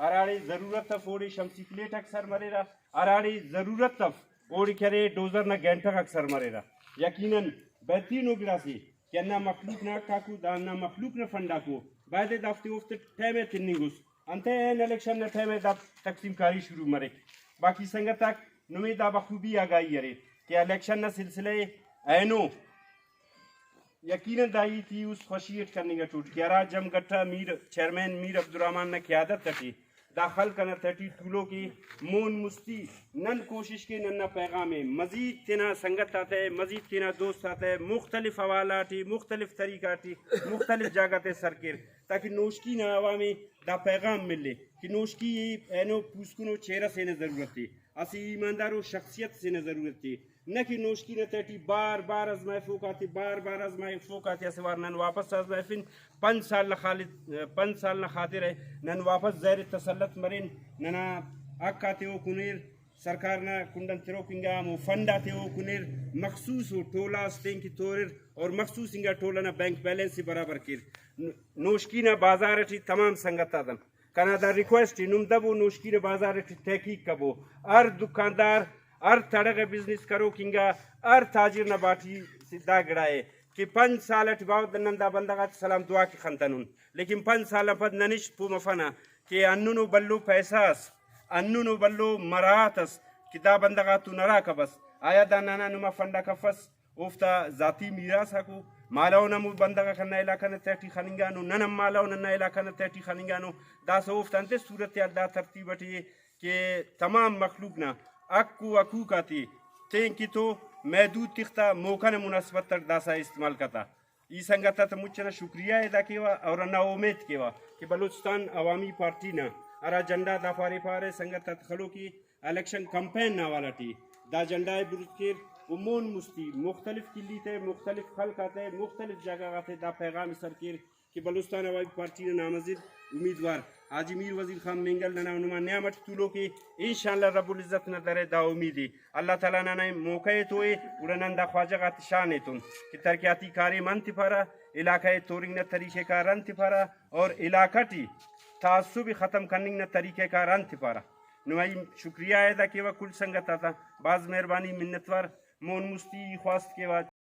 اراڑی ضرورت تف اوڑی شمسی پلیٹ اکثر مرے رہا اراڑی ضرورت تف اوڑی کرے ڈوزر نہ گینٹک اکثر مرے رہا یقیناً بہترین اگڑا سی کہ نہ مخلوق نہ کاکو دا نہ مخلوق نہ فنڈا کو بعد دافتے افت ٹیمے تنگوس انتے این الیکشن نہ ٹیمے دا تقسیم کاری شروع مرے باقی سنگت تک نمی دا بخوبی آگائی یرے کہ الیکشن نہ سلسلے اینو یقیناً دائی تھی اس خوشیت کرنے کا ٹوٹ کیا جم گٹھا چیئرمین میر عبدالرحمن نے قیادت تٹی داخل کرنا تٹی طولوں کی مون مستی نن کوشش کے نن پیغام مزید تینا سنگت آتے مزید تینا دوست آتے مختلف حوالات مختلف طریقات مختلف جاگاتے سرکر تاکہ نوشکی نہ عوامی دا پیغام ملے کہ نوشکی اینو پوسکنو چہرہ سے نہ ضرورت تھی اسی ایماندارو شخصیت سے نہ ضرورت تھی نہ کہ نوشکی نہ تیٹی بار بار ازمائے فوکاتی بار بار ازمائے فوکاتی اسوار نن واپس ازمائے فن 5 سال نہ خاطر ہے نن واپس زیر تسلط مرین ننا اکاتے ہو کنیر سرکار نہ کنڈن تیرو کنگا مو فنڈا تے ہو کنیر مخصوص ہو ٹولا سٹین کی تورر اور مخصوص انگا ٹولا نہ بینک بیلنس سے برابر کر نوشکی نہ بازار ٹی تمام سنگت آدم کنا ریکویسٹ نم دبو نوشکی نہ بازار ٹی تحقیق کبو ہر دکاندار ہر تڑگ بزنس کرو کنگا ہر تاجر نہ باٹی سیدھا گڑائے کہ 5 سال باود نندا بندگات سلام دعا کی خنتنون لیکن 5 سال پد ننش پو مفنا کہ اننو بلو پیساس اننو بلو مراتس کہ دا بندگاتو نرا کبس آیا دا نانا نما فنڈا کفس اوفتا ذاتی میراث کو مالاو نمو بندگا کنا علاقہ نہ تیٹی خننگانو ننم مالاو ننا علاقہ نہ تیٹی خننگانو دا سو اوفتانتے صورتیال دا ترتیبٹی کہ تمام مخلوق نہ اکو کاتی تین کی تو محدود تختہ موقع مناسبت تک داسا استعمال کرتا ای سنگتا تا مجھنا شکریہ ادا کیوا اور نا امید کیوا کہ بلوچستان عوامی پارٹی نا ارا جنڈا دا پارے سنگتا تخلو کی الیکشن کمپین نا والا ٹی دا جنڈا برکر امون مستی مختلف کلی تے مختلف خلق آتے مختلف جگہ آتے دا پیغام سرکیر کہ بلوچستان عوامی پارٹی نا نامزد امیدوار حاجی میر وزیر خان منگل ننا انما نعمت طولو کی انشاءاللہ رب العزت نہ درے دا امیدی اللہ تعالیٰ ننا موقع توئے اڑنن دا خواجہ غات شان تون کہ ترکیاتی کاری من تپارا علاقہ تورنگ نہ طریقہ کا رن تپارا اور علاقہ ٹی تعصب ختم کرنگ نہ طریقہ کا رن تپارا نمائی شکریہ ادا کیوا کل سنگت آتا باز مہربانی منتوار مون مستی خواست کیوا